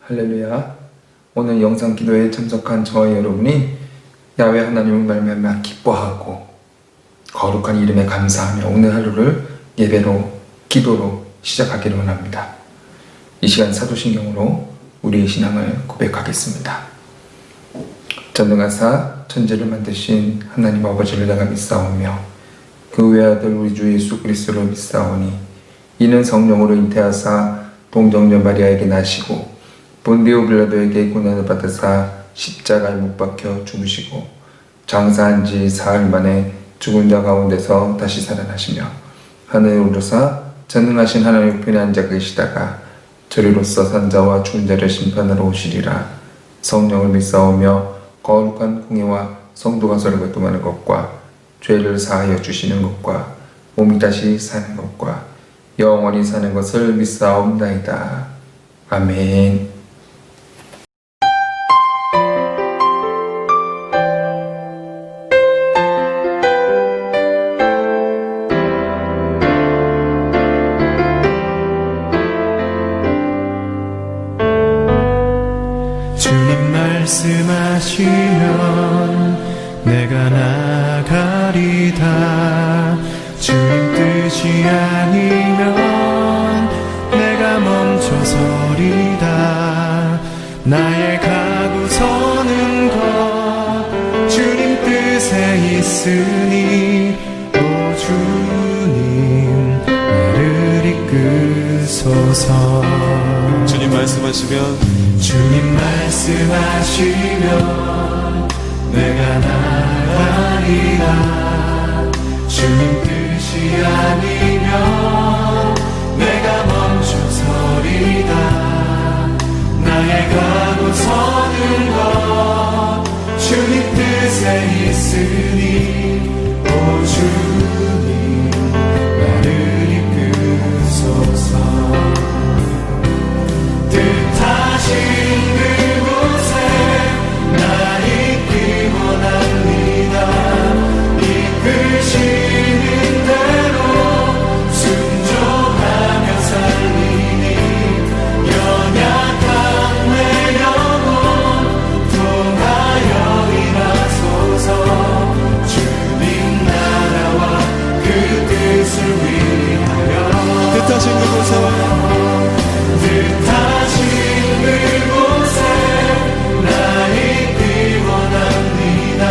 할렐루야. 오늘 영상 기도에 참석한 저와 여러분이 야훼 하나님을 말미암아 기뻐하고 거룩한 이름에 감사하며 오늘 하루를 예배로 기도로 시작하기를 원합니다. 이 시간 사도신경으로 우리의 신앙을 고백하겠습니다. 전능하사 천지를 만드신 하나님 아버지를 내가 믿사오며 그 외아들 우리 주 예수 그리스도를 믿사오니 이는 성령으로 잉태하사 동정녀 마리아에게 나시고 본디오 빌라도에게 고난을 받으사 십자가에 못 박혀 죽으시고 장사한 지 사흘 만에 죽은 자 가운데서 다시 살아나시며 하늘에 오르사 전능하신 하나님 우편에 앉아 계시다가 저리로서 산자와 죽은 자를 심판하러 오시리라. 성령을 믿사오며 거룩한 공예와 성도가 서로 교통하는 것과 죄를 사하여 주시는 것과 몸이 다시 사는 것과 영원히 사는 것을 믿사옵나이다. 아멘. 주님 말씀하시면 내가 나가리다. 주님 뜻이 아니면 내가 멈춰서리다. 나의 가고 서는 것 주님 뜻에 있으니 오 주님 나를 이끄소서. 주님 말씀하시면 주님 말씀하시면 내가 나가리라. 주님 뜻이 아니면 내가 멈춰서리다. 나의 가고 서는 것 주님 뜻에 있으니 오 주님 나를 이끄소서. 뜻하신 그곳에 나 있기 원합니다. 이끄시는 대로 순종하며 살리니 연약한 내 영혼 통하여 일하소서. 주님 나라와 그 뜻을 위하여 뜻하신 그곳에 뜻하신 그곳에 나 있기 원합니다.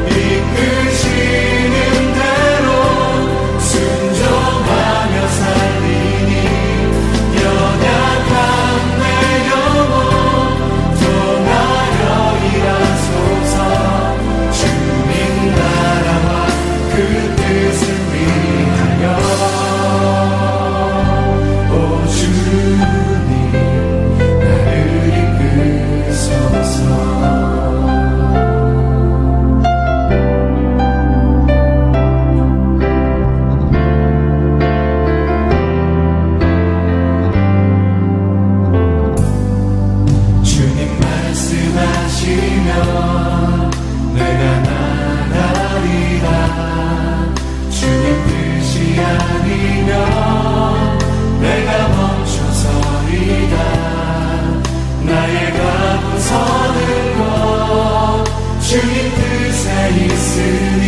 이끄시는 대로 순종하며 살리니 연약한 내 영혼 통하여 일하소서. 주님 나라와 그 뜻을 위하여 오 주님 나를 이끄소서. 주님 말씀하시면 내가 나가리라. 주님 뜻이 아니면 내가 멈춰서리다. 나의 가고 서는 것 주님 뜻에 있으니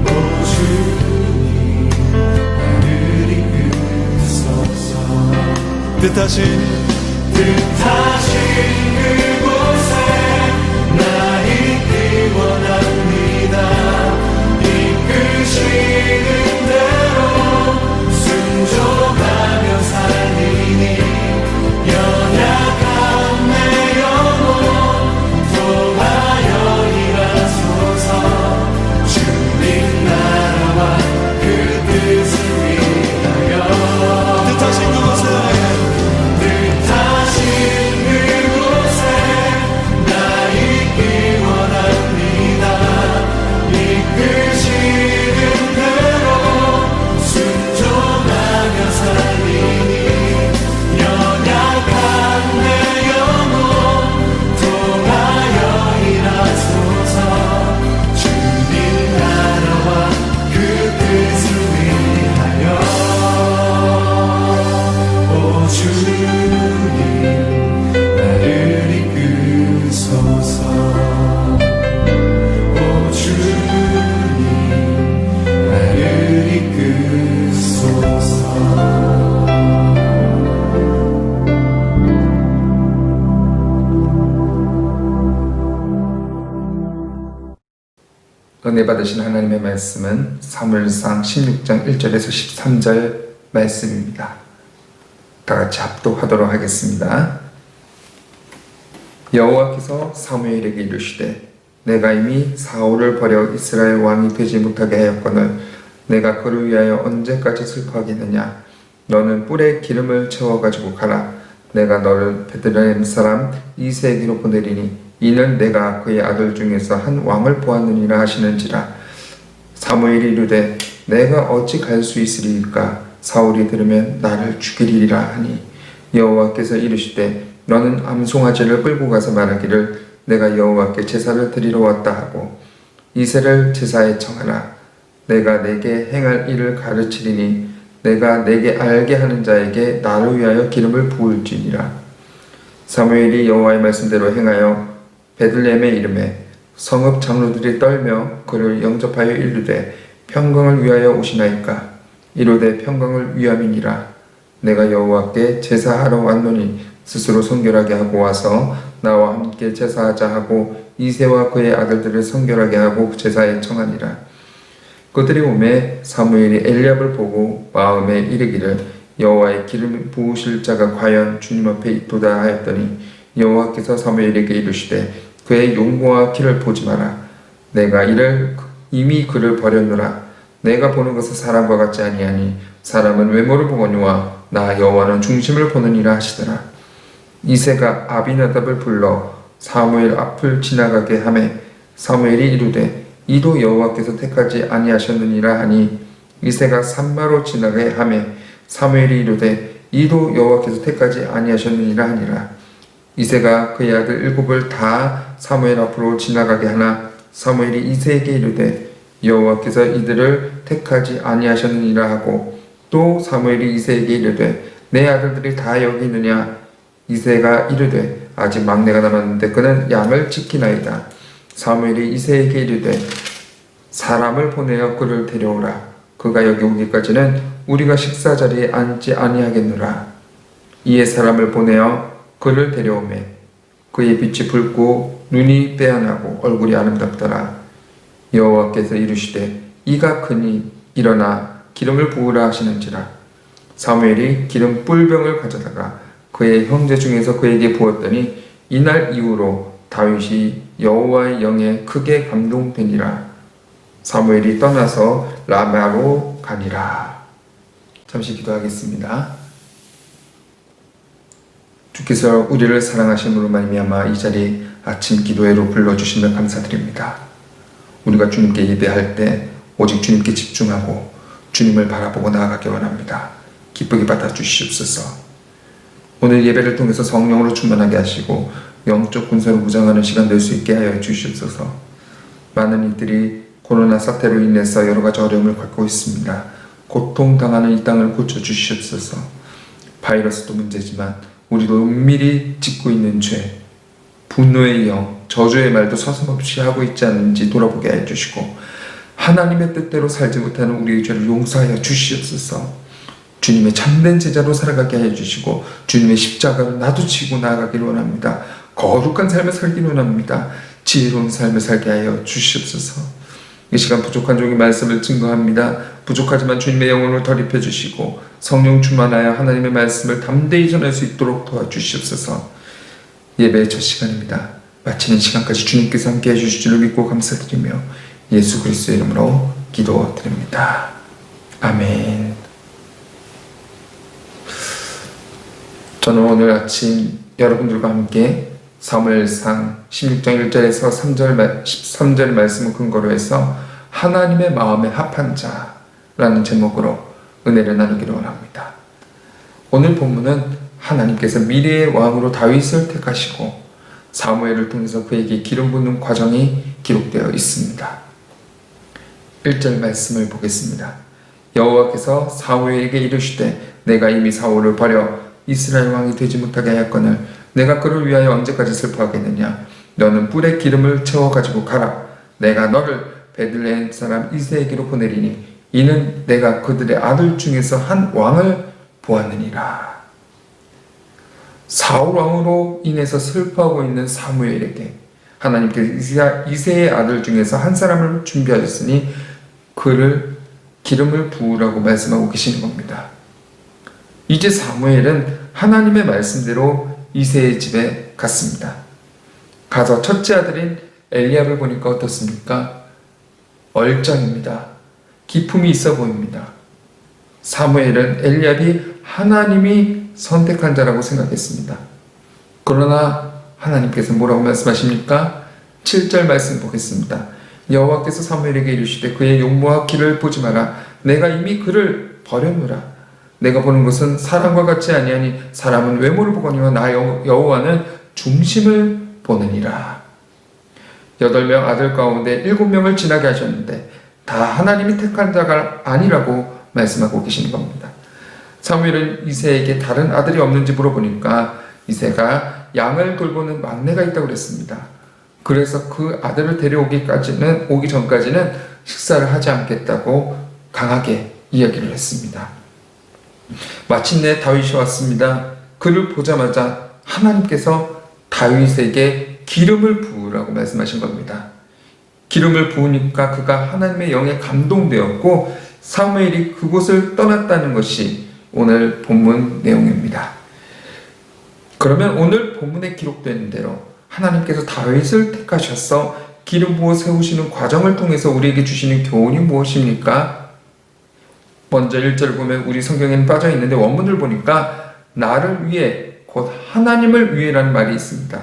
오 주님 나를 이끄소서. 뜻하신 그곳에 나 있기 원합니다. 이끄시는 대로 순종하며 살리니 연약한 내 영혼 통하여 일하소서. 주님 나라와 그 뜻을 위하여 뜻하신 그곳에 뜻하신 은혜 받으신 하나님의 말씀은 사무엘상 16장 1절에서 13절 말씀입니다. 다 같이 합독하도록 하겠습니다. 여호와께서 사무엘에게 이르시되 내가 이미 사울을 버려 이스라엘 왕이 되지 못하게 하였거늘 내가 그를 위하여 언제까지 슬퍼하겠느냐. 너는 뿔에 기름을 채워가지고 가라. 내가 너를 베들레헴 사람 이새에게로 보내리니 이는 내가 그의 아들 중에서 한 왕을 보았느니라 하시는지라. 사무엘이 이르되 내가 어찌 갈 수 있으리까. 사울이 들으면 나를 죽이리라 하니 여호와께서 이르시되 너는 암송아지를 끌고 가서 말하기를 내가 여호와께 제사를 드리러 왔다 하고 이새를 제사에 청하라. 내가 내게 행할 일을 가르치리니 내가 내게 알게 하는 자에게 나를 위하여 기름을 부을지니라. 사무엘이 여호와의 말씀대로 행하여 베들레헴에 이르매 성읍 장로들이 떨며 그를 영접하여 이르되 평강을 위하여 오시나이까. 이르되 평강을 위함이니라. 내가 여호와께 제사하러 왔노니 스스로 성결하게 하고 와서 나와 함께 제사하자 하고 이새와 그의 아들들을 성결하게 하고 제사에 청하니라. 그들이 오매 사무엘이 엘리압을 보고 마음에 이르기를 여호와의 기름 부으실 자가 과연 주님 앞에 있도다 하였더니 여호와께서 사무엘에게 이르시되 그의 용모와 키를 보지 마라. 내가 이미 그를 버렸노라. 내가 보는 것은 사람과 같지 아니하니 사람은 외모를 보거니와 나 여호와는 중심을 보느니라 하시더라. 이새가 아비나답을 불러 사무엘 앞을 지나가게 하매 사무엘이 이르되 이도 여호와께서 택하지 아니하셨느니라 하니 이새가 산마로 지나게 하매 사무엘이 이르되 이도 여호와께서 택하지 아니하셨느니라 하니라. 이새가 그의 아들 7을 다 사무엘 앞으로 지나가게 하나 사무엘이 이새에게 이르되 여호와께서 이들을 택하지 아니하셨느니라 하고 또 사무엘이 이새에게 이르되 내 아들들이 다 여기 있느냐. 이새가 이르되 아직 막내가 남았는데 그는 양을 지키나이다. 사무엘이 이새에게 이르되 사람을 보내어 그를 데려오라. 그가 여기 오기까지는 우리가 식사 자리에 앉지 아니하겠노라. 이에 사람을 보내어 그를 데려오매 그의 빛이 붉고 눈이 빼어나고 얼굴이 아름답더라. 여호와께서 이르시되 이가 크니 일어나 기름을 부으라 하시는지라. 사무엘이 기름 뿔병을 가져다가 그의 형제 중에서 그에게 부었더니 이날 이후로 다윗이 여호와의 영에 크게 감동되니라. 사무엘이 떠나서 라마로 가니라. 잠시 기도하겠습니다. 주께서 우리를 사랑하심으로 말미암아 이 자리 아침 기도회로 불러주심을 감사드립니다. 우리가 주님께 예배할 때 오직 주님께 집중하고 주님을 바라보고 나아가기 원합니다. 기쁘게 받아주시옵소서. 오늘 예배를 통해서 성령으로 충만하게 하시고 영적 군사로 무장하는 시간 될 수 있게 하여 주시옵소서. 많은 이들이 코로나 사태로 인해서 여러 가지 어려움을 겪고 있습니다. 고통당하는 이 땅을 고쳐주시옵소서. 바이러스도 문제지만 우리도 은밀히 짓고 있는 죄, 분노의 영, 저주의 말도 서슴없이 하고 있지 않은지 돌아보게 해주시고 하나님의 뜻대로 살지 못하는 우리의 죄를 용서하여 주시옵소서. 주님의 참된 제자로 살아가게 해주시고 주님의 십자가를 나도치고 나아가기를 원합니다. 거룩한 삶을 살기를 원합니다. 지혜로운 삶을 살게 하여 주시옵소서. 이 시간 부족한 종의 말씀을 증거합니다. 부족하지만 주님의 영혼을 덧입혀 주시고 성령 충만하여 하나님의 말씀을 담대히 전할 수 있도록 도와주시옵소서. 예배의 첫 시간입니다. 마치는 시간까지 주님께서 함께 해주실 줄을 믿고 감사드리며 예수 그리스도의 이름으로 기도드립니다. 아멘. 저는 오늘 아침 여러분들과 함께 사무엘상 16장 1절에서 13절 말씀을 근거로 해서 하나님의 마음에 합한 자라는 제목으로 은혜를 나누기를 원합니다. 오늘 본문은 하나님께서 미래의 왕으로 다윗을 택하시고 사무엘을 통해서 그에게 기름 붓는 과정이 기록되어 있습니다. 1절 말씀을 보겠습니다. 여호와께서 사무엘에게 이르시되 내가 이미 사울을 버려 이스라엘 왕이 되지 못하게 하였거늘 내가 그를 위하여 언제까지 슬퍼하겠느냐. 너는 뿔에 기름을 채워가지고 가라. 내가 너를 베들레헴 사람 이새에게로 보내리니 이는 내가 그들의 아들 중에서 한 왕을 보았느니라. 사울 왕으로 인해서 슬퍼하고 있는 사무엘에게 하나님께서 이새의 아들 중에서 한 사람을 준비하셨으니 그를 기름을 부으라고 말씀하고 계시는 겁니다. 이제 사무엘은 하나님의 말씀대로 이새의 집에 갔습니다. 가서 첫째 아들인 엘리압을 보니까 어떻습니까? 얼짱입니다. 기품이 있어 보입니다. 사무엘은 엘리압이 하나님이 선택한 자라고 생각했습니다. 그러나 하나님께서 뭐라고 말씀하십니까? 7절 말씀 보겠습니다. 여호와께서 사무엘에게 이르시되 그의 용모와 길을 보지 마라. 내가 이미 그를 버렸노라. 내가 보는 것은 사람과 같지 아니하니 사람은 외모를 보거니와 나 여호와는 중심을 보느니라. 8명 아들 가운데 7명을 지나게 하셨는데 다 하나님이 택한 자가 아니라고 말씀하고 계시는 겁니다. 사무엘은 이새에게 다른 아들이 없는지 물어보니까 이새가 양을 돌보는 막내가 있다고 그랬습니다. 그래서 그 아들을 데려오기 전까지는 식사를 하지 않겠다고 강하게 이야기를 했습니다. 마침내 다윗이 왔습니다. 그를 보자마자 하나님께서 다윗에게 기름을 부으라고 말씀하신 겁니다. 기름을 부으니까 그가 하나님의 영에 감동되었고 사무엘이 그곳을 떠났다는 것이 오늘 본문 내용입니다. 그러면 오늘 본문에 기록된 대로 하나님께서 다윗을 택하셔서 기름 부어 세우시는 과정을 통해서 우리에게 주시는 교훈이 무엇입니까? 먼저 1절을 보면 우리 성경에는 빠져 있는데 원문을 보니까 나를 위해 곧 하나님을 위해라는 말이 있습니다.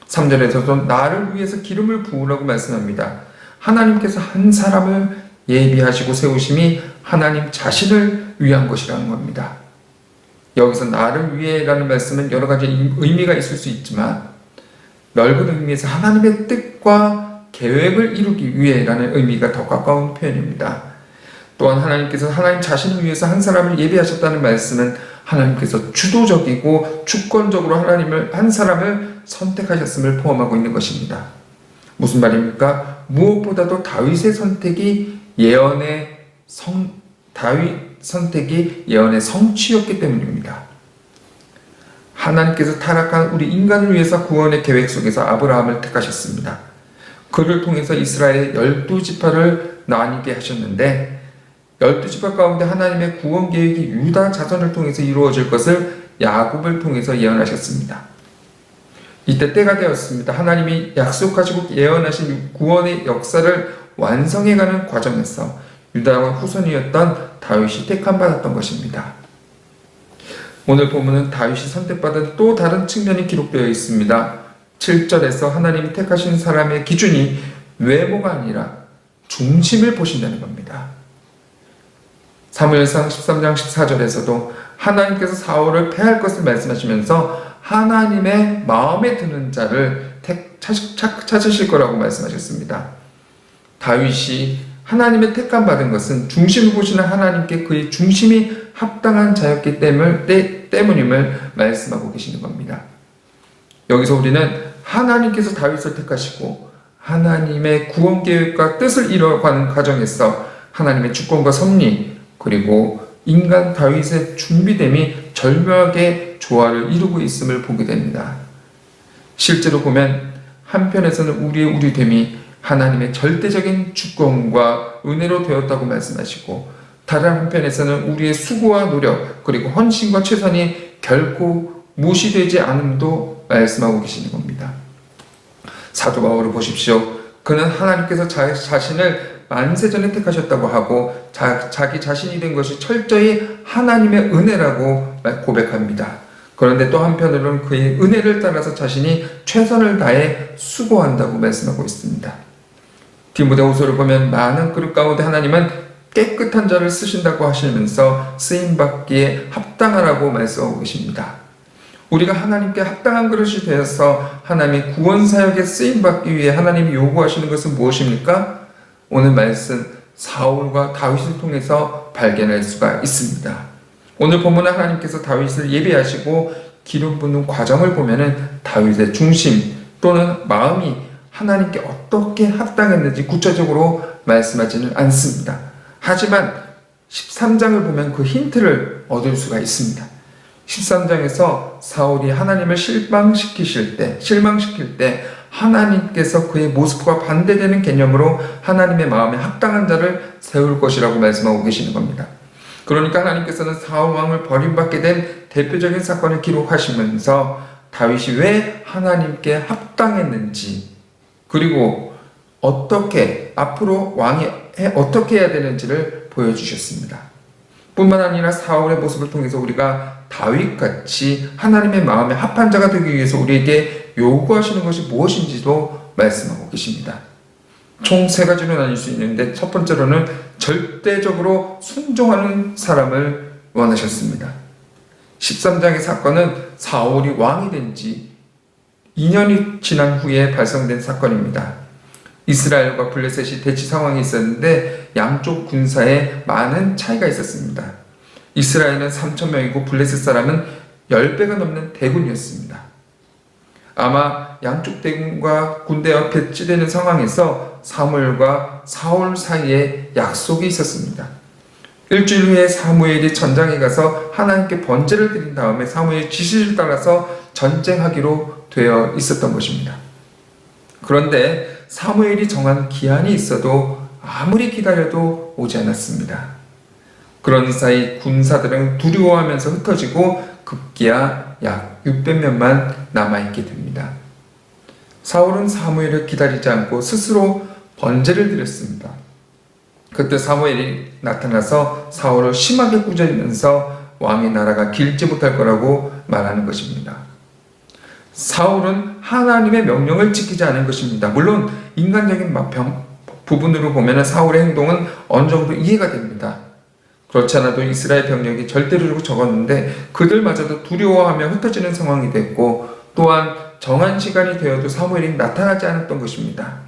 3절에서도 나를 위해서 기름을 부으라고 말씀합니다. 하나님께서 한 사람을 예비하시고 세우심이 하나님 자신을 위한 것이라는 겁니다. 여기서 나를 위해라는 말씀은 여러 가지 의미가 있을 수 있지만 넓은 의미에서 하나님의 뜻과 계획을 이루기 위해라는 의미가 더 가까운 표현입니다. 또한 하나님께서 하나님 자신을 위해서 한 사람을 예비하셨다는 말씀은 하나님께서 주도적이고 주권적으로 한 사람을 선택하셨음을 포함하고 있는 것입니다. 무슨 말입니까? 무엇보다도 다윗 선택이 예언의 성취였기 때문입니다. 하나님께서 타락한 우리 인간을 위해서 구원의 계획 속에서 아브라함을 택하셨습니다. 그를 통해서 이스라엘 12지파를 나뉘게 하셨는데 12지파 가운데 하나님의 구원 계획이 유다 자손을 통해서 이루어질 것을 야곱을 통해서 예언하셨습니다. 이때 때가 되었습니다. 하나님이 약속하시고 예언하신 구원의 역사를 완성해가는 과정에서 유다와 후손이었던 다윗이 택함받았던 것입니다. 오늘 본문은 다윗이 선택받은 또 다른 측면이 기록되어 있습니다. 7절에서 하나님이 택하신 사람의 기준이 외모가 아니라 중심을 보신다는 겁니다. 사무엘상 13장 14절에서도 하나님께서 사울을 패할 것을 말씀하시면서 하나님의 마음에 드는 자를 찾으실 거라고 말씀하셨습니다. 다윗이 하나님의 택함 받은 것은 중심을 보시는 하나님께 그의 중심이 합당한 자였기 때문임을 말씀하고 계시는 겁니다. 여기서 우리는 하나님께서 다윗을 택하시고 하나님의 구원 계획과 뜻을 이뤄가는 과정에서 하나님의 주권과 섭리 그리고 인간 다윗의 준비됨이 절묘하게 조화를 이루고 있음을 보게 됩니다. 실제로 보면 한편에서는 우리의 우리됨이 하나님의 절대적인 주권과 은혜로 되었다고 말씀하시고 다른 한편에서는 우리의 수고와 노력 그리고 헌신과 최선이 결코 무시되지 않음도 말씀하고 계시는 겁니다. 사도 바울을 보십시오. 그는 하나님께서 자신을 만세전에 택하셨다고 하고 자기 자신이 된 것이 철저히 하나님의 은혜라고 고백합니다. 그런데 또 한편으로는 그의 은혜를 따라서 자신이 최선을 다해 수고한다고 말씀하고 있습니다. 디모데후서를 보면 많은 그릇 가운데 하나님은 깨끗한 자를 쓰신다고 하시면서 쓰임받기에 합당하라고 말씀하고 계십니다. 우리가 하나님께 합당한 그릇이 되어서 하나님의 구원 사역에 쓰임받기 위해 하나님이 요구하시는 것은 무엇입니까? 오늘 말씀 사울과 다윗을 통해서 발견할 수가 있습니다. 오늘 본문은 하나님께서 다윗을 예비하시고 기름 붓는 과정을 보면은 다윗의 중심 또는 마음이 하나님께 어떻게 합당했는지 구체적으로 말씀하지는 않습니다. 하지만 13장을 보면 그 힌트를 얻을 수가 있습니다. 13장에서 사울이 하나님을 실망시킬 때 하나님께서 그의 모습과 반대되는 개념으로 하나님의 마음에 합당한 자를 세울 것이라고 말씀하고 계시는 겁니다. 그러니까 하나님께서는 사울 왕을 버림받게 된 대표적인 사건을 기록하시면서 다윗이 왜 하나님께 합당했는지, 그리고 어떻게 앞으로 왕이 어떻게 해야 되는지를 보여주셨습니다. 뿐만 아니라 사울의 모습을 통해서 우리가 다윗같이 하나님의 마음에 합한 자가 되기 위해서 우리에게 요구하시는 것이 무엇인지도 말씀하고 계십니다. 총 세 가지로 나눌 수 있는데, 첫 번째로는 절대적으로 순종하는 사람을 원하셨습니다. 13장의 사건은 사울이 왕이 된 지 2년이 지난 후에 발생된 사건입니다. 이스라엘과 블레셋이 대치 상황이 있었는데 양쪽 군사에 많은 차이가 있었습니다. 이스라엘은 3,000명이고 블레셋 사람은 10배가 넘는 대군이었습니다. 아마 양쪽 대군과 군대와 배치되는 상황에서 사무엘과 사울 사이에 약속이 있었습니다. 일주일 후에 사무엘이 전장에 가서 하나님께 번제를 드린 다음에 사무엘의 지시를 따라서 전쟁하기로 되어 있었던 것입니다. 그런데 사무엘이 정한 기한이 있어도 아무리 기다려도 오지 않았습니다. 그런 사이 군사들은 두려워하면서 흩어지고 급기야 약 600명만 남아있게 됩니다. 사울은 사무엘을 기다리지 않고 스스로 번제를 드렸습니다. 그때 사무엘이 나타나서 사울을 심하게 꾸짖으면서 왕의 나라가 길지 못할 거라고 말하는 것입니다. 사울은 하나님의 명령을 지키지 않은 것입니다. 물론 인간적인 부분으로 보면 사울의 행동은 어느 정도 이해가 됩니다. 그렇지 않아도 이스라엘 병력이 절대적으로 적었는데 그들마저도 두려워하며 흩어지는 상황이 됐고, 또한 정한 시간이 되어도 사무엘이 나타나지 않았던 것입니다.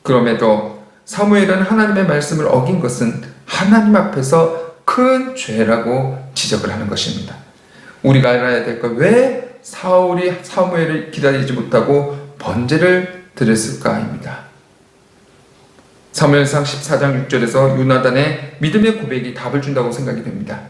그럼에도 사무엘은 하나님의 말씀을 어긴 것은 하나님 앞에서 큰 죄라고 지적을 하는 것입니다. 우리가 알아야 될 것, 왜 사울이 사무엘을 기다리지 못하고 번제를 드렸을까입니다. 사무엘상 14장 6절에서 요나단의 믿음의 고백이 답을 준다고 생각이 됩니다.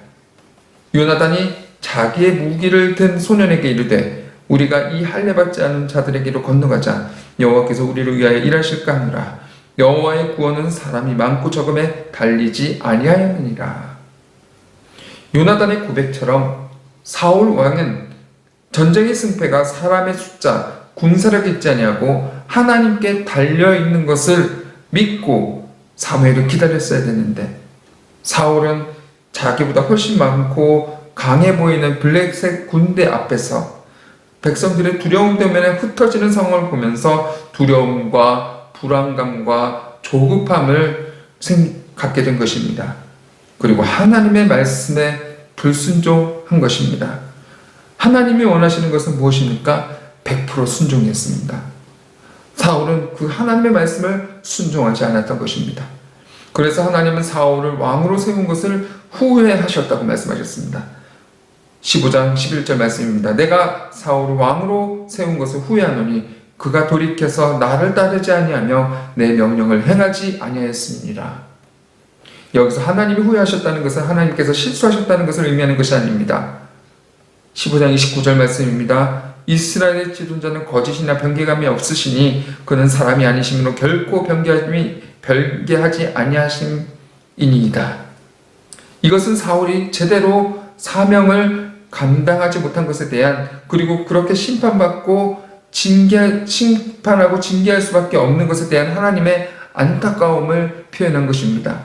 요나단이 자기의 무기를 든 소년에게 이르되 우리가 이 할례받지 않은 자들에게로 건너가자. 여호와께서 우리를 위하여 일하실까 하느라. 여호와의 구원은 사람이 많고 적음에 달리지 아니하였느니라. 요나단의 고백처럼 사울 왕은 전쟁의 승패가 사람의 숫자, 군사력에 있지 아니하고 하나님께 달려있는 것을 믿고 사무엘을 기다렸어야 되는데, 사울은 자기보다 훨씬 많고 강해 보이는 블레셋 군대 앞에서 백성들의 두려움 때문에 흩어지는 상황을 보면서 두려움과 불안감과 조급함을 갖게 된 것입니다. 그리고 하나님의 말씀에 불순종한 것입니다. 하나님이 원하시는 것은 무엇입니까? 100% 순종이었습니다. 사울은 그 하나님의 말씀을 순종하지 않았던 것입니다. 그래서 하나님은 사울을 왕으로 세운 것을 후회하셨다고 말씀하셨습니다. 15장 11절 말씀입니다. 내가 사울을 왕으로 세운 것을 후회하노니 그가 돌이켜서 나를 따르지 아니하며 내 명령을 행하지 아니하였습니다. 여기서 하나님이 후회하셨다는 것은 하나님께서 실수하셨다는 것을 의미하는 것이 아닙니다. 15장 29절 말씀입니다. 이스라엘의 지존자는 거짓이나 변개감이 없으시니 그는 사람이 아니심으로 결코 변개하지 아니하심이니이다. 이것은 사울이 제대로 사명을 감당하지 못한 것에 대한, 그리고 그렇게 심판하고 징계할 수밖에 없는 것에 대한 하나님의 안타까움을 표현한 것입니다.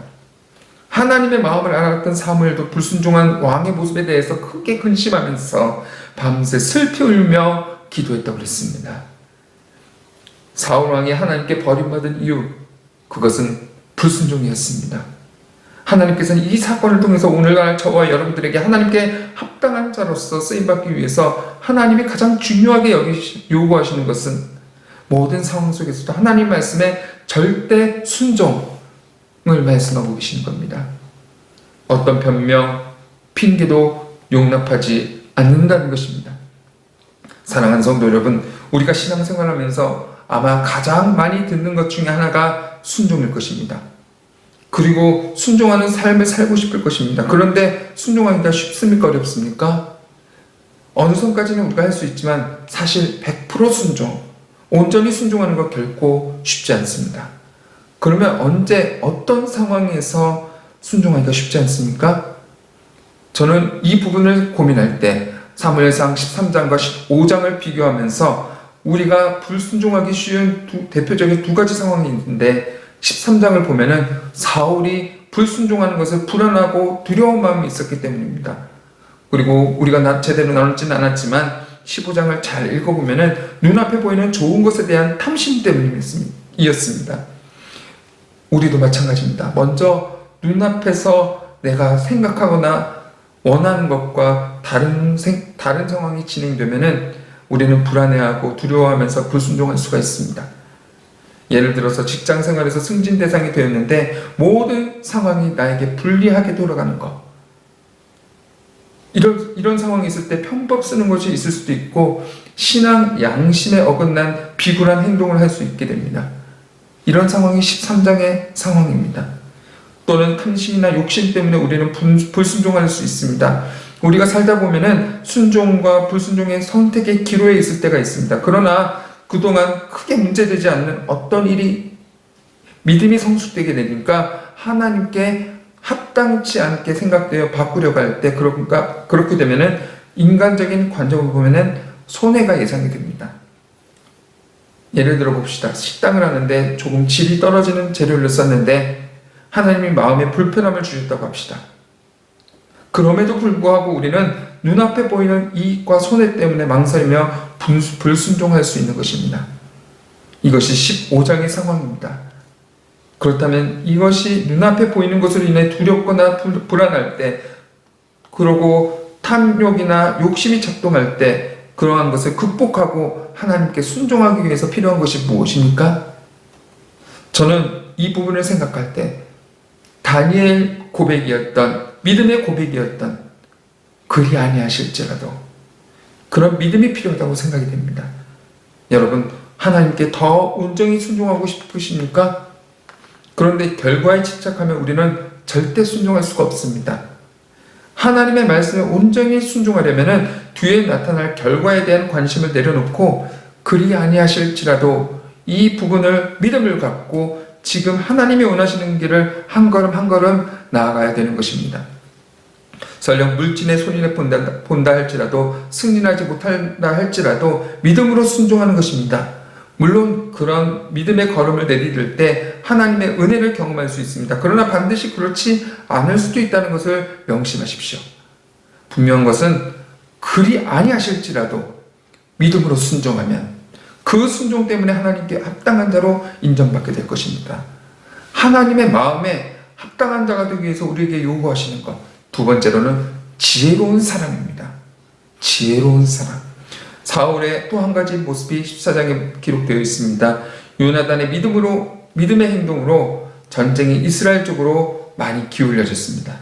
하나님의 마음을 알았던 사무엘도 불순종한 왕의 모습에 대해서 크게 근심하면서 밤새 슬피 울며 기도했다고 그랬습니다. 사울 왕이 하나님께 버림받은 이유, 그것은 불순종이었습니다. 하나님께서는 이 사건을 통해서 오늘날 저와 여러분들에게 하나님께 합당한 자로서 쓰임받기 위해서 하나님이 가장 중요하게 요구하시는 것은 모든 상황 속에서도 하나님 말씀에 절대 순종을 말씀하고 계시는 겁니다. 어떤 변명, 핑계도 용납하지 않는다는 것입니다. 사랑하는 성도 여러분, 우리가 신앙생활하면서 아마 가장 많이 듣는 것 중에 하나가 순종일 것입니다. 그리고 순종하는 삶을 살고 싶을 것입니다. 그런데 순종하기가 쉽습니까? 어렵습니까? 어느 선까지는 우리가 할 수 있지만 사실 100% 순종, 온전히 순종하는 것 결코 쉽지 않습니다. 그러면 언제 어떤 상황에서 순종하기가 쉽지 않습니까? 저는 이 부분을 고민할 때 사무엘상 13장과 15장을 비교하면서 우리가 불순종하기 쉬운 대표적인 두 가지 상황이 있는데 13장을 보면은 사울이 불순종하는 것을 불안하고 두려운 마음이 있었기 때문입니다. 그리고 우리가 제대로 나누지는 않았지만 15장을 잘 읽어보면은 눈앞에 보이는 좋은 것에 대한 탐심 때문이었습니다. 우리도 마찬가지입니다. 먼저 눈앞에서 내가 생각하거나 원하는 것과 다른 상황이 진행되면은 우리는 불안해하고 두려워하면서 불순종할 수가 있습니다. 예를 들어서 직장 생활에서 승진 대상이 되었는데 모든 상황이 나에게 불리하게 돌아가는 것. 이런 상황이 있을 때 편법 쓰는 것이 있을 수도 있고 신앙 양심에 어긋난 비굴한 행동을 할 수 있게 됩니다. 이런 상황이 13장의 상황입니다. 또는 탐심이나 욕심 때문에 우리는 불순종할 수 있습니다. 우리가 살다 보면은 순종과 불순종의 선택의 기로에 있을 때가 있습니다. 그러나 그동안 크게 문제되지 않는 어떤 일이 믿음이 성숙되게 되니까 하나님께 합당치 않게 생각되어 바꾸려고 할 때 그렇게 되면은 인간적인 관점을 보면은 손해가 예상이 됩니다. 예를 들어 봅시다. 식당을 하는데 조금 질이 떨어지는 재료를 썼는데 하나님이 마음에 불편함을 주셨다고 합시다. 그럼에도 불구하고 우리는 눈앞에 보이는 이익과 손해 때문에 망설이며 불순종할 수 있는 것입니다. 이것이 15장의 상황입니다. 그렇다면 이것이 눈앞에 보이는 것으로 인해 두렵거나 불안할 때, 그러고 탐욕이나 욕심이 작동할 때 그러한 것을 극복하고 하나님께 순종하기 위해서 필요한 것이 무엇입니까? 저는 이 부분을 생각할 때 다니엘 고백이었던 믿음의 고백이었던 그리 아니하실지라도 그런 믿음이 필요하다고 생각이 됩니다. 여러분, 하나님께 더 온전히 순종하고 싶으십니까? 그런데 결과에 집착하면 우리는 절대 순종할 수가 없습니다. 하나님의 말씀에 온전히 순종하려면 뒤에 나타날 결과에 대한 관심을 내려놓고 그리 아니하실지라도 이 부분을 믿음을 갖고 지금 하나님이 원하시는 길을 한 걸음 한 걸음 나아가야 되는 것입니다. 설령 물진의 손인에 본다 할지라도 승진하지 못한다 할지라도 믿음으로 순종하는 것입니다. 물론 그런 믿음의 걸음을 내디딜 때 하나님의 은혜를 경험할 수 있습니다. 그러나 반드시 그렇지 않을 수도 있다는 것을 명심하십시오. 분명한 것은 그리 아니하실지라도 믿음으로 순종하면 그 순종 때문에 하나님께 합당한 자로 인정받게 될 것입니다. 하나님의 마음에 합당한 자가 되기 위해서 우리에게 요구하시는 것, 두 번째로는 지혜로운 사람입니다. 지혜로운 사람. 사울의 또 한 가지 모습이 14장에 기록되어 있습니다. 요나단의 믿음의 행동으로 전쟁이 이스라엘 쪽으로 많이 기울여졌습니다.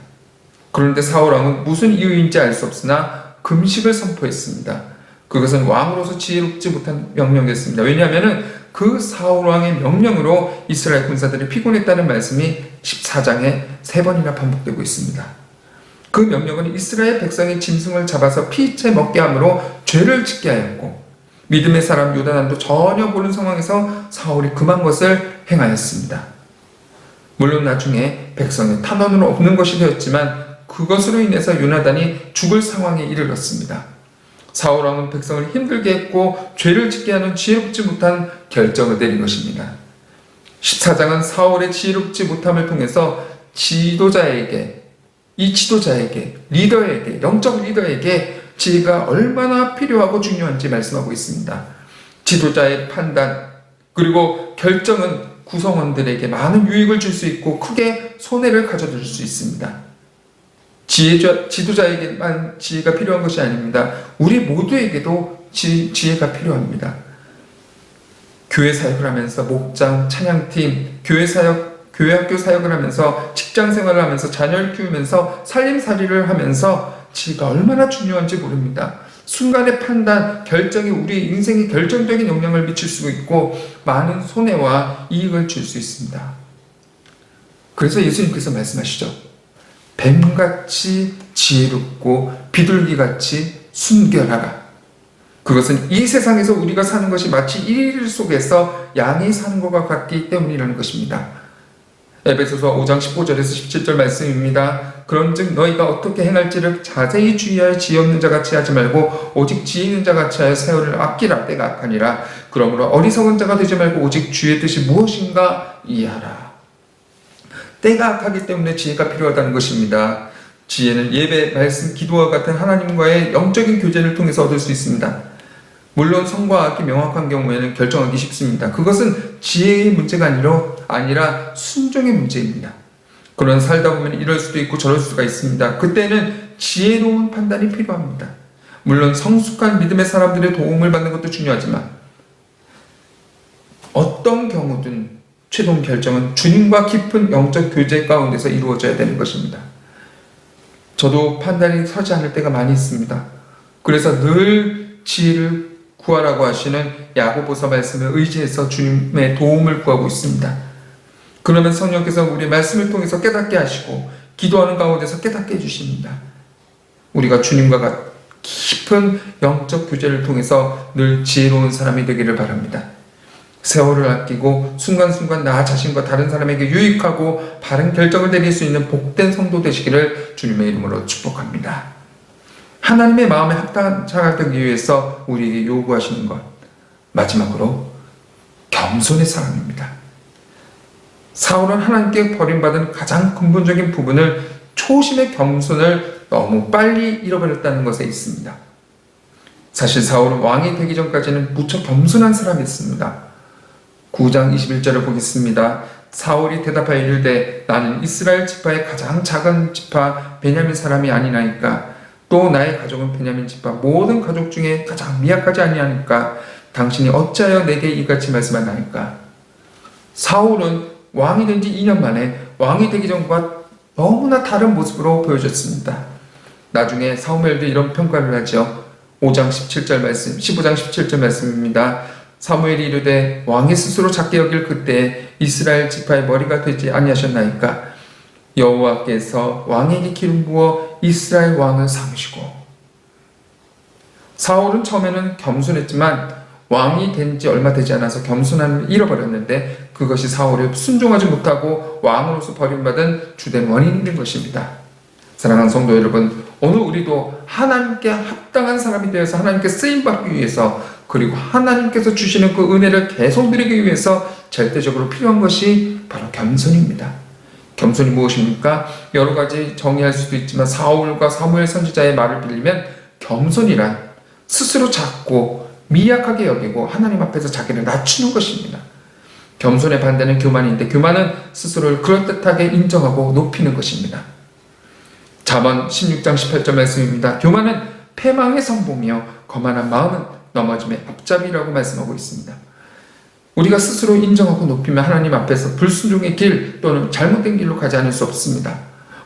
그런데 사울왕은 무슨 이유인지 알 수 없으나 금식을 선포했습니다. 그것은 왕으로서 지혜롭지 못한 명령이었습니다. 왜냐하면 그 사울왕의 명령으로 이스라엘 군사들이 피곤했다는 말씀이 14장에 3번이나 반복되고 있습니다. 그 명령은 이스라엘 백성의 짐승을 잡아서 피채 먹게 함으로 죄를 짓게 하였고 믿음의 사람 요나단도 전혀 모르는 상황에서 사울이 금한 것을 행하였습니다. 물론 나중에 백성의 탄원은 없는 것이 되었지만 그것으로 인해서 요나단이 죽을 상황에 이르렀습니다. 사울왕은 백성을 힘들게 했고 죄를 짓게 하는 지혜롭지 못한 결정을 내린 것입니다. 14장은 사울의 지혜롭지 못함을 통해서 리더에게, 영적 리더에게 지혜가 얼마나 필요하고 중요한지 말씀하고 있습니다. 지도자의 판단, 그리고 결정은 구성원들에게 많은 유익을 줄 수 있고 크게 손해를 가져줄 수 있습니다. 지도자에게만 지혜가 필요한 것이 아닙니다. 우리 모두에게도 지혜가 필요합니다. 교회 사역을 하면서 목장, 찬양팀, 교회 학교 사역을 하면서 직장 생활을 하면서 자녀를 키우면서 살림살이를 하면서 지혜가 얼마나 중요한지 모릅니다. 순간의 판단, 결정이 우리 인생에 결정적인 영향을 미칠 수 있고 많은 손해와 이익을 줄 수 있습니다. 그래서 예수님께서 말씀하시죠. 뱀같이 지혜롭고 비둘기같이 순결하라. 그것은 이 세상에서 우리가 사는 것이 마치 이리 속에서 양이 사는 것과 같기 때문이라는 것입니다. 에베소서 5장 15절에서 17절 말씀입니다. 그런즉 너희가 어떻게 행할지를 자세히 주의하여 지혜 없는 자같이 하지 말고 오직 지혜 있는 자같이 하여 세월을 아끼라. 때가 악하니라. 그러므로 어리석은 자가 되지 말고 오직 주의 뜻이 무엇인가 이해하라. 때가 악하기 때문에 지혜가 필요하다는 것입니다. 지혜는 예배, 말씀, 기도와 같은 하나님과의 영적인 교제를 통해서 얻을 수 있습니다. 물론 성과 악이 명확한 경우에는 결정하기 쉽습니다. 그것은 지혜의 문제가 아니라 순종의 문제입니다. 그런 살다 보면 이럴 수도 있고 저럴 수가 있습니다. 그때는 지혜로운 판단이 필요합니다. 물론 성숙한 믿음의 사람들의 도움을 받는 것도 중요하지만 어떤 경우든 최종 결정은 주님과 깊은 영적 교제 가운데서 이루어져야 되는 것입니다. 저도 판단이 서지 않을 때가 많이 있습니다. 그래서 늘 지혜를 구하라고 하시는 야고보서 말씀을 의지해서 주님의 도움을 구하고 있습니다. 그러면 성령께서 우리의 말씀을 통해서 깨닫게 하시고 기도하는 가운데서 깨닫게 해주십니다. 우리가 주님과 깊은 영적 교제를 통해서 늘 지혜로운 사람이 되기를 바랍니다. 세월을 아끼고 순간순간 나 자신과 다른 사람에게 유익하고 바른 결정을 내릴 수 있는 복된 성도 되시기를 주님의 이름으로 축복합니다. 하나님의 마음에 합당한 자가 되기 위해서 우리에게 요구하시는 것, 마지막으로 겸손의 사랑입니다. 사울은 하나님께 버림받은 가장 근본적인 부분을 초심의 겸손을 너무 빨리 잃어버렸다는 것에 있습니다. 사실 사울은 왕이 되기 전까지는 무척 겸손한 사람이었습니다. 9장 21절을 보겠습니다. 사울이 대답하여 이르되 나는 이스라엘 지파의 가장 작은 지파 베냐민 사람이 아니나이까 또 나의 가족은 베냐민 지파 모든 가족 중에 가장 미약하지 아니하니까 당신이 어찌하여 내게 이같이 말씀하나이까. 사울은 왕이 된 지 2년 만에 왕이 되기 전과 너무나 다른 모습으로 보여졌습니다. 나중에 사무엘도 이런 평가를 하죠. 5장 17절 말씀, 15장 17절 말씀입니다. 사무엘이 이르되 왕이 스스로 작게 여길 그때 이스라엘 지파의 머리가 되지 아니하셨나이까. 여호와께서 왕에게 기름 부어 이스라엘 왕을 삼으시고. 사울은 처음에는 겸손했지만 왕이 된 지 얼마 되지 않아서 겸손함을 잃어버렸는데 그것이 사울을 순종하지 못하고 왕으로서 버림받은 주된 원인이 된 것입니다. 사랑하는 성도 여러분, 오늘 우리도 하나님께 합당한 사람이 되어서 하나님께 쓰임받기 위해서 그리고 하나님께서 주시는 그 은혜를 계속 누리기 위해서 절대적으로 필요한 것이 바로 겸손입니다. 겸손이 무엇입니까? 여러 가지 정의할 수도 있지만 사울과 사무엘 선지자의 말을 빌리면 겸손이란 스스로 작고 미약하게 여기고 하나님 앞에서 자기를 낮추는 것입니다. 겸손의 반대는 교만인데 교만은 스스로를 그럴듯하게 인정하고 높이는 것입니다. 잠언 16장 18절 말씀입니다. 교만은 패망의 선봉이며 거만한 마음은 넘어짐의 앞잡이라고 말씀하고 있습니다. 우리가 스스로 인정하고 높이면 하나님 앞에서 불순종의 길 또는 잘못된 길로 가지 않을 수 없습니다.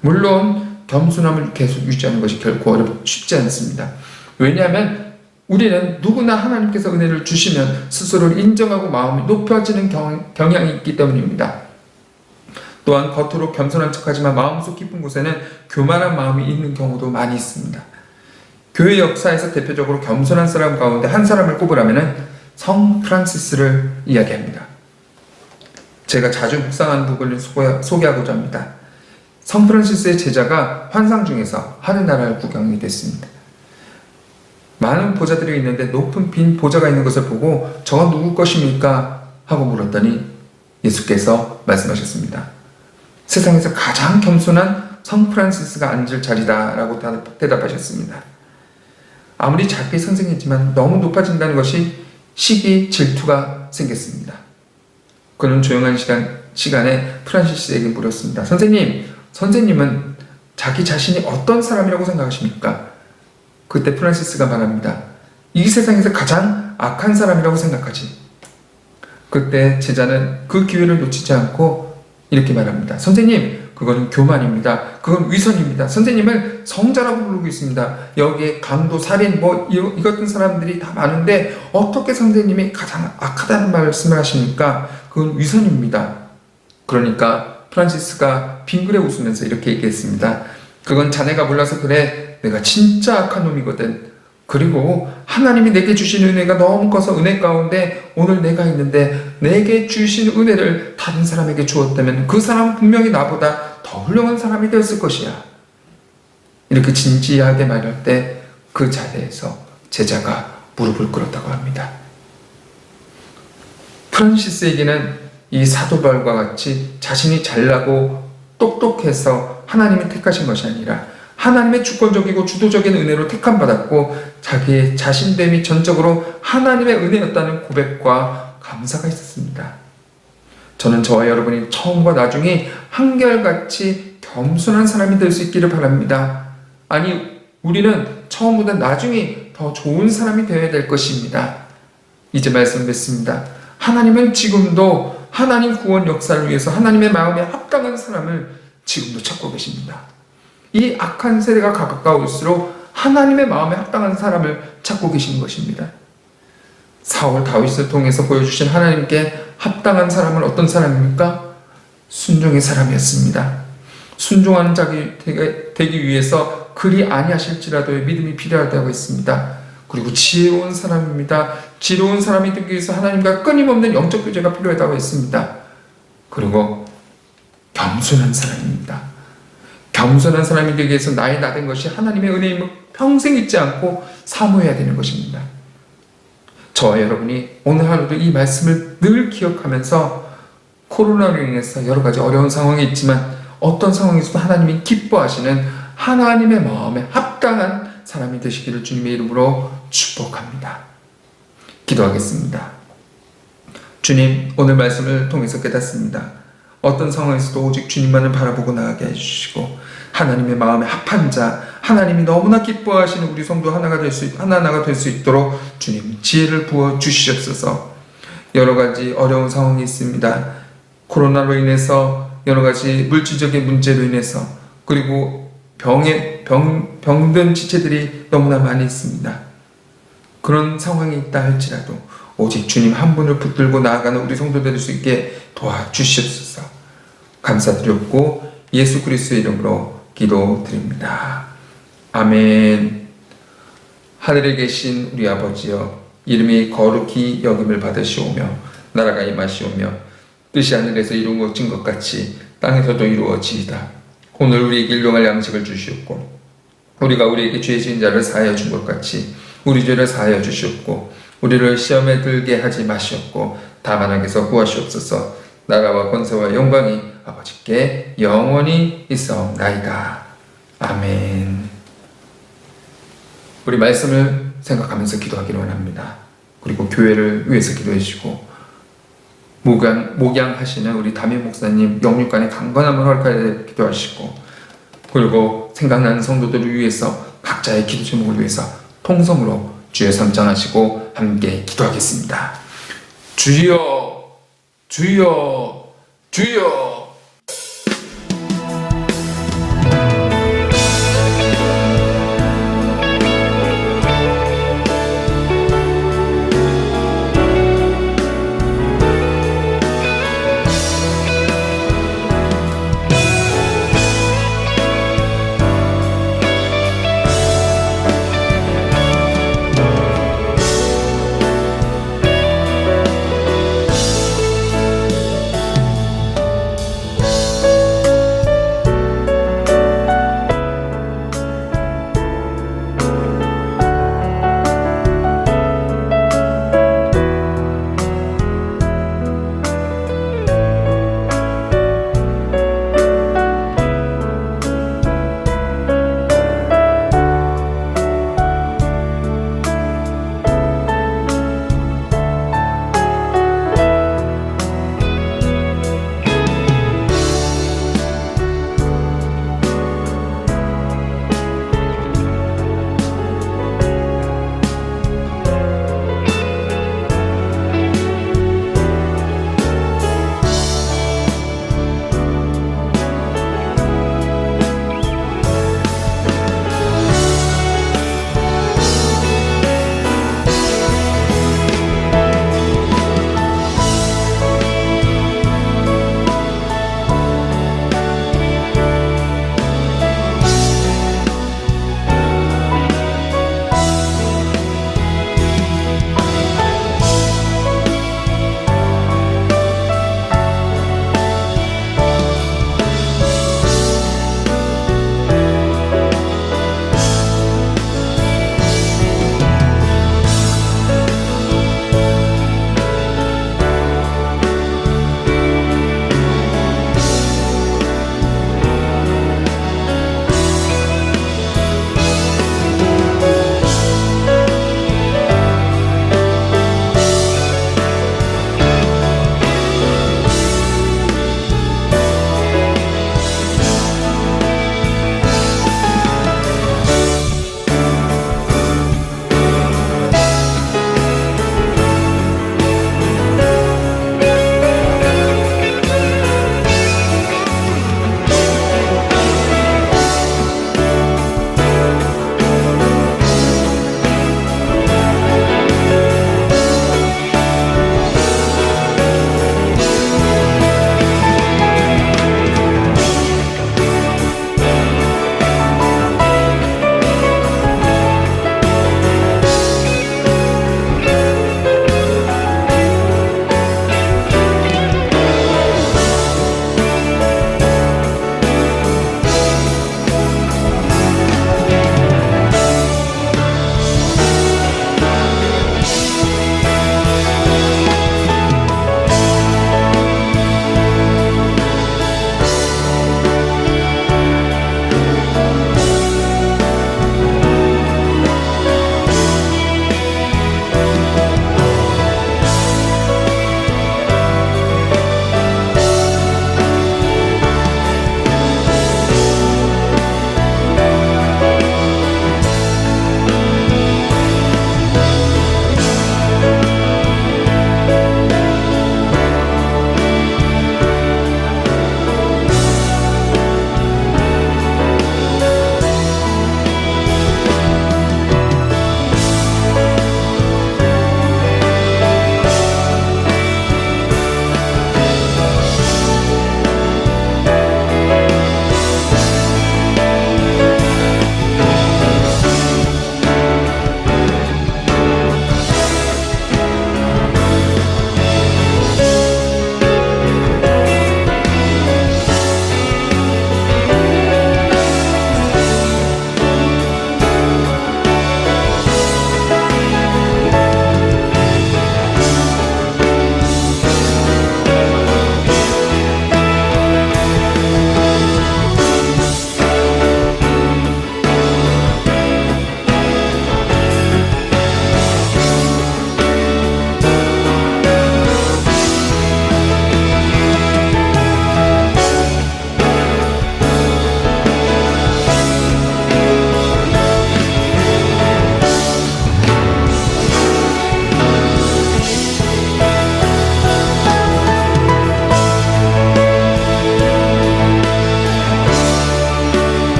물론 겸손함을 계속 유지하는 것이 결코 쉽지 않습니다. 왜냐하면 우리는 누구나 하나님께서 은혜를 주시면 스스로를 인정하고 마음이 높여지는 경향이 있기 때문입니다. 또한 겉으로 겸손한 척하지만 마음속 깊은 곳에는 교만한 마음이 있는 경우도 많이 있습니다. 교회 역사에서 대표적으로 겸손한 사람 가운데 한 사람을 꼽으라면 성 프란시스를 이야기합니다. 제가 자주 묵상하는 부분을 소개하고자 합니다. 성 프란시스의 제자가 환상 중에서 하늘나라를 구경이 됐습니다. 많은 보좌들이 있는데 높은 빈 보좌가 있는 것을 보고 저건 누구 것입니까? 하고 물었더니 예수께서 말씀하셨습니다. 세상에서 가장 겸손한 성 프란시스가 앉을 자리다 라고 대답하셨습니다. 아무리 작게 선생이지만 너무 높아진다는 것이 시기 질투가 생겼습니다. 그는 조용한 시간에 프란시스에게 물었습니다. 선생님은 자기 자신이 어떤 사람이라고 생각하십니까? 그때 프란시스가 말합니다. 이 세상에서 가장 악한 사람이라고 생각하지. 그때 제자는 그 기회를 놓치지 않고 이렇게 말합니다. 선생님, 그거는 교만입니다. 그건 위선입니다. 선생님을 성자라고 부르고 있습니다. 여기에 강도, 살인, 이 같은 사람들이 다 많은데 어떻게 선생님이 가장 악하다는 말씀을 하십니까? 그건 위선입니다. 그러니까 프란시스가 빙그레 웃으면서 이렇게 얘기했습니다. 그건 자네가 몰라서 그래. 내가 진짜 악한 놈이거든. 그리고 하나님이 내게 주신 은혜가 너무 커서 은혜 가운데 오늘 내가 있는데 내게 주신 은혜를 다른 사람에게 주었다면 그 사람은 분명히 나보다 더 훌륭한 사람이 되었을 것이야. 이렇게 진지하게 말할 때 그 자리에서 제자가 무릎을 꿇었다고 합니다. 프란시스에게는 이 사도 바울과 같이 자신이 잘나고 똑똑해서 하나님이 택하신 것이 아니라 하나님의 주권적이고 주도적인 은혜로 택함받았고 자기의 자신됨이 전적으로 하나님의 은혜였다는 고백과 감사가 있었습니다. 저는 저와 여러분이 처음과 나중에 한결같이 겸손한 사람이 될 수 있기를 바랍니다. 아니, 우리는 처음보다 나중에 더 좋은 사람이 되어야 될 것입니다. 이제 말씀 뵙습니다. 하나님은 지금도 하나님 구원 역사를 위해서 하나님의 마음에 합당한 사람을 지금도 찾고 계십니다. 이 악한 세대가 가까울수록 하나님의 마음에 합당한 사람을 찾고 계신 것입니다. 사울 다윗을 통해서 보여주신 하나님께 합당한 사람은 어떤 사람입니까? 순종의 사람이었습니다. 순종하는 자가 되기 위해서 그리 아니하실지라도의 믿음이 필요하다고 했습니다. 그리고 지혜로운 사람입니다. 지혜로운 사람이 되기 위해서 하나님과 끊임없는 영적 교제가 필요하다고 했습니다. 그리고 겸손한 사람입니다. 겸손한 사람이 되기 위해서 나이 나된 것이 하나님의 은혜임을 평생 잊지 않고 사모해야 되는 것입니다. 저와 여러분이 오늘 하루도 이 말씀을 늘 기억하면서 코로나로 인해서 여러 가지 어려운 상황이 있지만 어떤 상황에서도 하나님이 기뻐하시는 하나님의 마음에 합당한 사람이 되시기를 주님의 이름으로 축복합니다. 기도하겠습니다. 주님, 오늘 말씀을 통해서 깨닫습니다. 어떤 상황에서도 오직 주님만을 바라보고 나가게 해주시고 하나님의 마음에 합한 자, 하나님이 너무나 기뻐하시는 우리 성도 하나가 될 수 있도록 주님 지혜를 부어 주시옵소서. 여러 가지 어려운 상황이 있습니다. 코로나로 인해서 여러 가지 물질적인 문제로 인해서 그리고 병든 지체들이 너무나 많이 있습니다. 그런 상황이 있다 할지라도 오직 주님 한 분을 붙들고 나아가는 우리 성도 될 수 있게 도와주시옵소서. 감사드렸고 예수 그리스도의 이름으로 기도드립니다. 아멘. 하늘에 계신 우리 아버지여, 이름이 거룩히 여김을 받으시오며 나라가 임하시오며 뜻이 하늘에서 이루어진 것 같이 땅에서도 이루어지이다. 오늘 우리에게 일용할 양식을 주시옵고 우리가 우리에게 죄 지은 자를 사하여 준 것 같이 우리 죄를 사하여 주시옵고 우리를 시험에 들게 하지 마시옵고 다만 악에서 구하시옵소서. 나라와 권세와 영광이 아버지께 영원히 있사옵나이다. 아멘. 우리 말씀을 생각하면서 기도하기를 원합니다. 그리고 교회를 위해서 기도해 주시고 목양하시는 우리 담임 목사님 영육간의 강건함을 허락하여 기도하시고 그리고 생각나는 성도들을 위해서 각자의 기도 제목을 위해서 통성으로 주여 삼창하시고 함께 기도하겠습니다. 주여 주여 주여